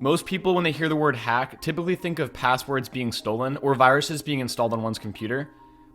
Most people, when they hear the word hack, typically think of passwords being stolen or viruses being installed on one's computer.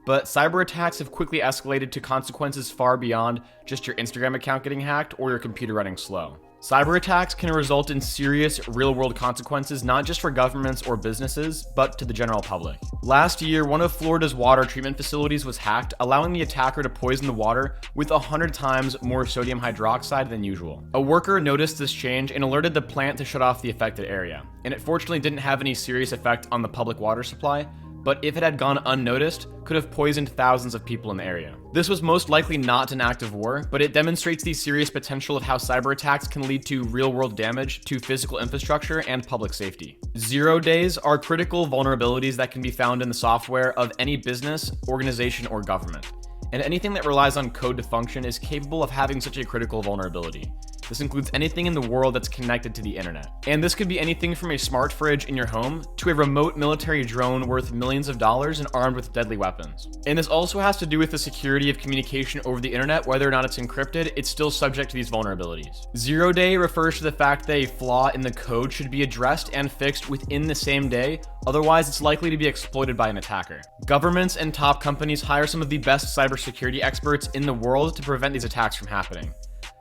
But cyber attacks have quickly escalated to consequences far beyond just your Instagram account getting hacked or your computer running slow. Cyber attacks can result in serious real-world consequences, not just for governments or businesses, but to the general public. Last year, one of Florida's water treatment facilities was hacked, allowing the attacker to poison the water with 100 times more sodium hydroxide than usual. A worker noticed this change and alerted the plant to shut off the affected area, and it fortunately didn't have any serious effect on the public water supply, but if it had gone unnoticed, could have poisoned thousands of people in the area. This was most likely not an act of war, but it demonstrates the serious potential of how cyber attacks can lead to real-world damage to physical infrastructure and public safety. 0 days are critical vulnerabilities that can be found in the software of any business, organization, or government. And anything that relies on code to function is capable of having such a critical vulnerability. This includes anything in the world that's connected to the internet. And this could be anything from a smart fridge in your home to a remote military drone worth millions of dollars and armed with deadly weapons. And this also has to do with the security of communication over the internet. Whether or not it's encrypted, it's still subject to these vulnerabilities. 0 day refers to the fact that a flaw in the code should be addressed and fixed within the same day, otherwise it's likely to be exploited by an attacker. Governments and top companies hire some of the best cybersecurity experts in the world to prevent these attacks from happening.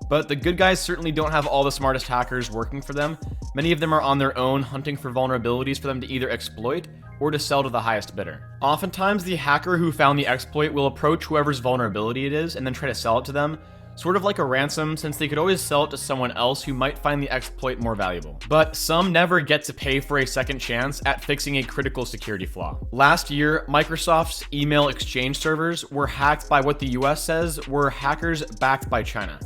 But the good guys certainly don't have all the smartest hackers working for them. Many of them are on their own, hunting for vulnerabilities for them to either exploit or to sell to the highest bidder. Oftentimes, the hacker who found the exploit will approach whoever's vulnerability it is and then try to sell it to them, sort of like a ransom, since they could always sell it to someone else who might find the exploit more valuable. But some never get to pay for a second chance at fixing a critical security flaw. Last year, Microsoft's email exchange servers were hacked by what the US says were hackers backed by China.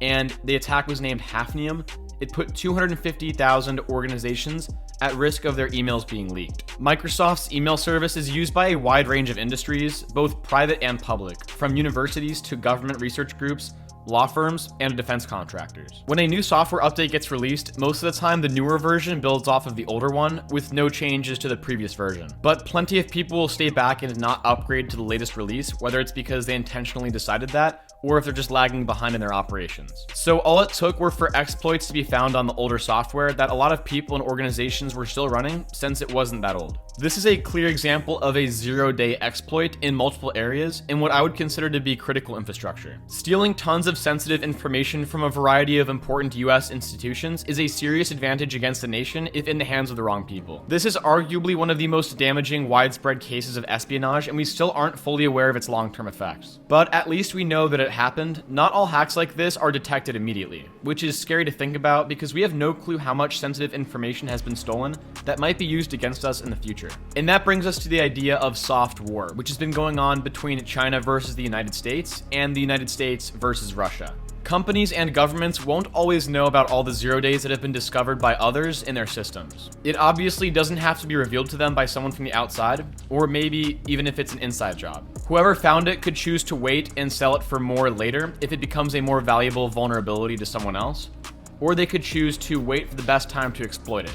And the attack was named Hafnium. It put 250,000 organizations at risk of their emails being leaked. Microsoft's email service is used by a wide range of industries, both private and public, from universities to government research groups, law firms, and defense contractors. When a new software update gets released, most of the time the newer version builds off of the older one with no changes to the previous version. But plenty of people will stay back and not upgrade to the latest release, whether it's because they intentionally decided that, or if they're just lagging behind in their operations. So all it took were for exploits to be found on the older software that a lot of people and organizations were still running since it wasn't that old. This is a clear example of a 0 day exploit in multiple areas in what I would consider to be critical infrastructure. Stealing tons of sensitive information from a variety of important US institutions is a serious advantage against a nation if in the hands of the wrong people. This is arguably one of the most damaging widespread cases of espionage, and we still aren't fully aware of its long-term effects. But at least we know that it happened. Not all hacks like this are detected immediately, which is scary to think about because we have no clue how much sensitive information has been stolen that might be used against us in the future. And that brings us to the idea of soft war, which has been going on between China versus the United States and the United States versus Russia. Companies and governments won't always know about all the 0 days that have been discovered by others in their systems. It obviously doesn't have to be revealed to them by someone from the outside, or maybe even if it's an inside job. Whoever found it could choose to wait and sell it for more later if it becomes a more valuable vulnerability to someone else, or they could choose to wait for the best time to exploit it.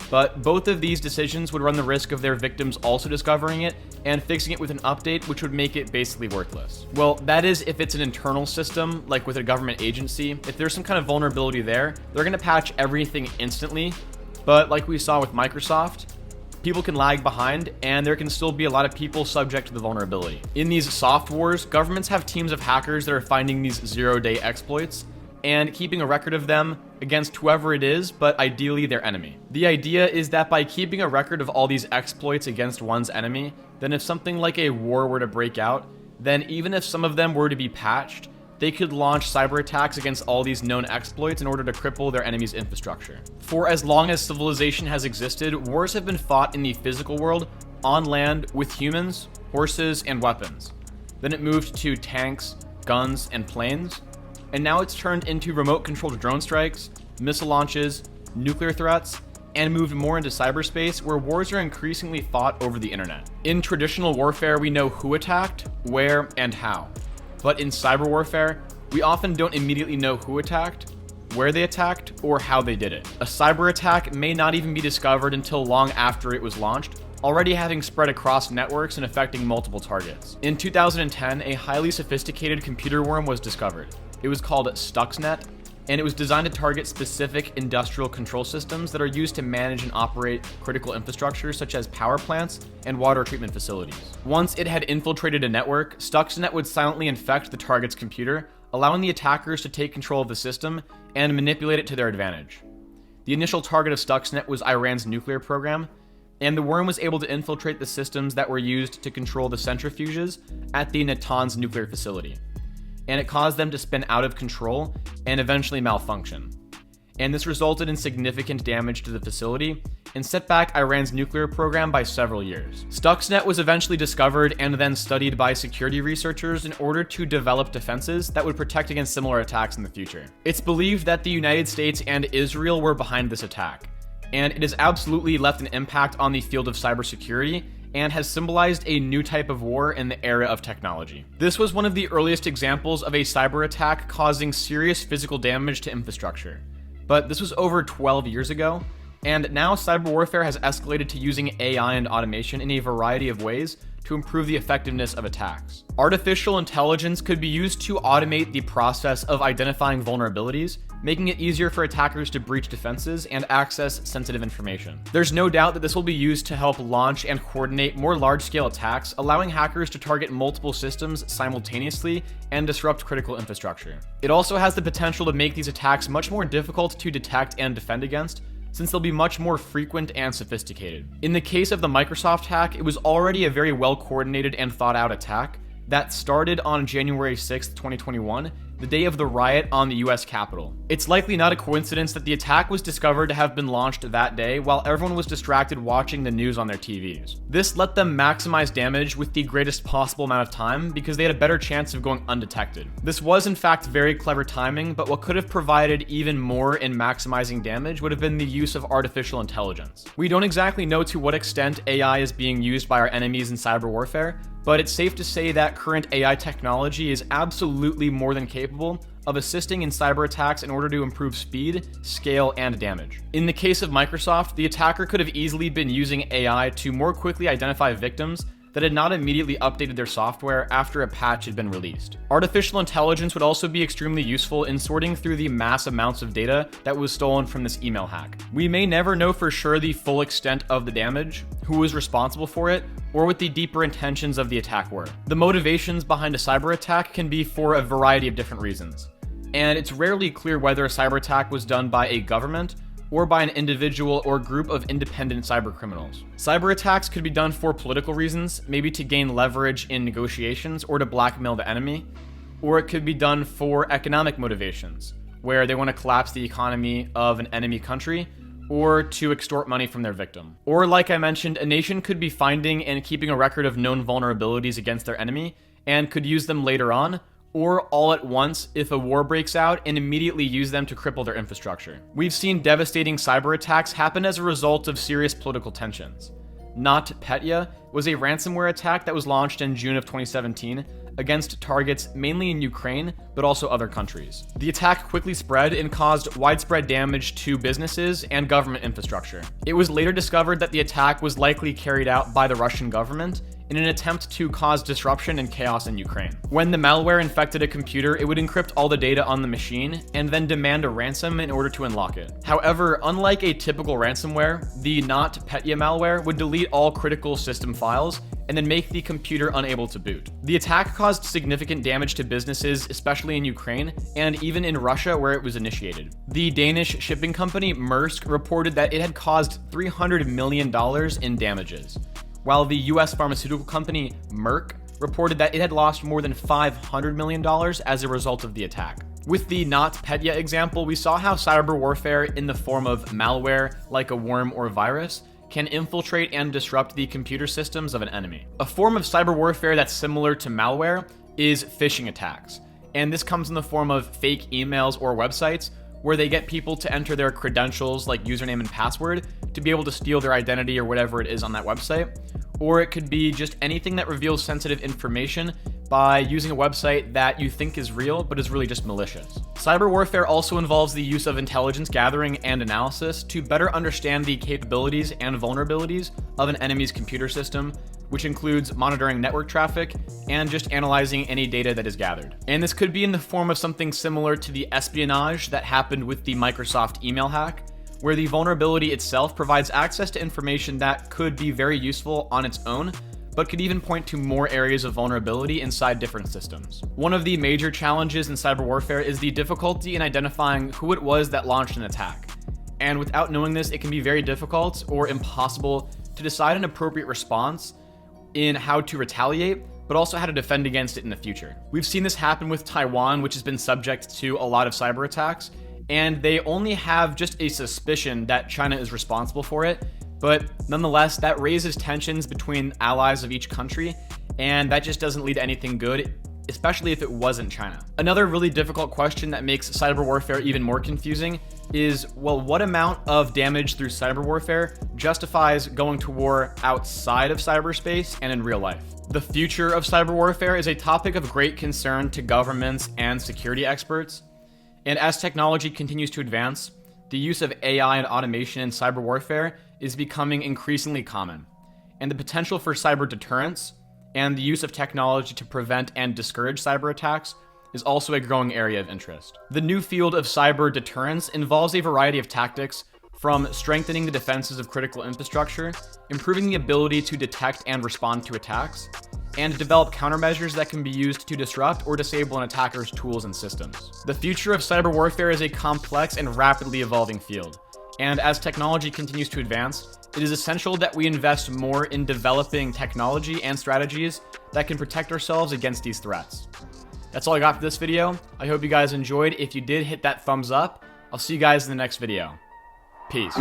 But both of these decisions would run the risk of their victims also discovering it and fixing it with an update, which would make it basically worthless. Well, that is if it's an internal system, like with a government agency. If there's some kind of vulnerability there, they're going to patch everything instantly. But like we saw with Microsoft, people can lag behind and there can still be a lot of people subject to the vulnerability. In these soft wars, governments have teams of hackers that are finding these 0 day exploits and keeping a record of them against whoever it is, but ideally their enemy. The idea is that by keeping a record of all these exploits against one's enemy, then if something like a war were to break out, then even if some of them were to be patched, they could launch cyber attacks against all these known exploits in order to cripple their enemy's infrastructure. For as long as civilization has existed, wars have been fought in the physical world, on land, with humans, horses, and weapons. Then it moved to tanks, guns, and planes, and now it's turned into remote-controlled drone strikes, missile launches, nuclear threats, and moved more into cyberspace, where wars are increasingly fought over the internet. In traditional warfare, we know who attacked, where, and how. But in cyberwarfare, we often don't immediately know who attacked, where they attacked, or how they did it. A cyber attack may not even be discovered until long after it was launched, already having spread across networks and affecting multiple targets. In 2010, a highly sophisticated computer worm was discovered. It was called Stuxnet, and it was designed to target specific industrial control systems that are used to manage and operate critical infrastructure such as power plants and water treatment facilities. Once it had infiltrated a network, Stuxnet would silently infect the target's computer, allowing the attackers to take control of the system and manipulate it to their advantage. The initial target of Stuxnet was Iran's nuclear program, and the worm was able to infiltrate the systems that were used to control the centrifuges at the Natanz nuclear facility. And it caused them to spin out of control and eventually malfunction. And this resulted in significant damage to the facility and set back Iran's nuclear program by several years. Stuxnet was eventually discovered and then studied by security researchers in order to develop defenses that would protect against similar attacks in the future. It's believed that the United States and Israel were behind this attack, and it has absolutely left an impact on the field of cybersecurity and has symbolized a new type of war in the era of technology. This was one of the earliest examples of a cyber attack causing serious physical damage to infrastructure. But this was over 12 years ago, and now cyber warfare has escalated to using AI and automation in a variety of ways to improve the effectiveness of attacks. Artificial intelligence could be used to automate the process of identifying vulnerabilities, making it easier for attackers to breach defenses and access sensitive information. There's no doubt that this will be used to help launch and coordinate more large-scale attacks, allowing hackers to target multiple systems simultaneously and disrupt critical infrastructure. It also has the potential to make these attacks much more difficult to detect and defend against, since they'll be much more frequent and sophisticated. In the case of the Microsoft hack, it was already a very well-coordinated and thought-out attack that started on January 6th, 2021, the day of the riot on the US Capitol. It's likely not a coincidence that the attack was discovered to have been launched that day while everyone was distracted watching the news on their TVs. This let them maximize damage with the greatest possible amount of time because they had a better chance of going undetected. This was in fact very clever timing, but what could have provided even more in maximizing damage would have been the use of artificial intelligence. We don't exactly know to what extent AI is being used by our enemies in cyber warfare, but it's safe to say that current AI technology is absolutely more than capable of assisting in cyber attacks in order to improve speed, scale, and damage. In the case of Microsoft, the attacker could have easily been using AI to more quickly identify victims that had not immediately updated their software after a patch had been released. Artificial intelligence would also be extremely useful in sorting through the mass amounts of data that was stolen from this email hack. We may never know for sure the full extent of the damage, who was responsible for it, or what the deeper intentions of the attack were. The motivations behind a cyber attack can be for a variety of different reasons, and it's rarely clear whether a cyber attack was done by a government or by an individual or group of independent cyber criminals. Cyber attacks could be done for political reasons, maybe to gain leverage in negotiations or to blackmail the enemy, or it could be done for economic motivations, where they want to collapse the economy of an enemy country or to extort money from their victim. Or like I mentioned, a nation could be finding and keeping a record of known vulnerabilities against their enemy and could use them later on, or all at once if a war breaks out and immediately use them to cripple their infrastructure. We've seen devastating cyber attacks happen as a result of serious political tensions. Not Petya was a ransomware attack that was launched in June of 2017 against targets mainly in Ukraine, but also other countries. The attack quickly spread and caused widespread damage to businesses and government infrastructure. It was later discovered that the attack was likely carried out by the Russian government in an attempt to cause disruption and chaos in Ukraine. When the malware infected a computer, it would encrypt all the data on the machine and then demand a ransom in order to unlock it. However, unlike a typical ransomware, the Not Petya malware would delete all critical system files and then make the computer unable to boot. The attack caused significant damage to businesses, especially in Ukraine, and even in Russia where it was initiated. The Danish shipping company Maersk reported that it had caused $300 million in damages, while the US pharmaceutical company Merck reported that it had lost more than $500 million as a result of the attack. With the Not Petya example, we saw how cyber warfare in the form of malware, like a worm or virus, can infiltrate and disrupt the computer systems of an enemy. A form of cyber warfare that's similar to malware is phishing attacks, and this comes in the form of fake emails or websites where they get people to enter their credentials like username and password to be able to steal their identity or whatever it is on that website. Or it could be just anything that reveals sensitive information by using a website that you think is real but is really just malicious. Cyber warfare also involves the use of intelligence gathering and analysis to better understand the capabilities and vulnerabilities of an enemy's computer system, which includes monitoring network traffic and just analyzing any data that is gathered. And this could be in the form of something similar to the espionage that happened with the Microsoft email hack, where the vulnerability itself provides access to information that could be very useful on its own, but could even point to more areas of vulnerability inside different systems. One of the major challenges in cyber warfare is the difficulty in identifying who it was that launched an attack. And without knowing this, it can be very difficult or impossible to decide an appropriate response in how to retaliate, but also how to defend against it in the future. We've seen this happen with Taiwan, which has been subject to a lot of cyber attacks, and they only have just a suspicion that China is responsible for it. But nonetheless, that raises tensions between allies of each country, and that just doesn't lead to anything good, especially if it wasn't China. Another really difficult question that makes cyber warfare even more confusing is, well, what amount of damage through cyber warfare justifies going to war outside of cyberspace and in real life? The future of cyber warfare is a topic of great concern to governments and security experts, and as technology continues to advance, the use of AI and automation in cyber warfare is becoming increasingly common, and the potential for cyber deterrence and the use of technology to prevent and discourage cyber attacks is also a growing area of interest. The new field of cyber deterrence involves a variety of tactics, from strengthening the defenses of critical infrastructure, improving the ability to detect and respond to attacks, and develop countermeasures that can be used to disrupt or disable an attacker's tools and systems. The future of cyber warfare is a complex and rapidly evolving field, and as technology continues to advance, it is essential that we invest more in developing technology and strategies that can protect ourselves against these threats. That's all I got for this video. I hope you guys enjoyed. If you did, hit that thumbs up. I'll see you guys in the next video. Peace.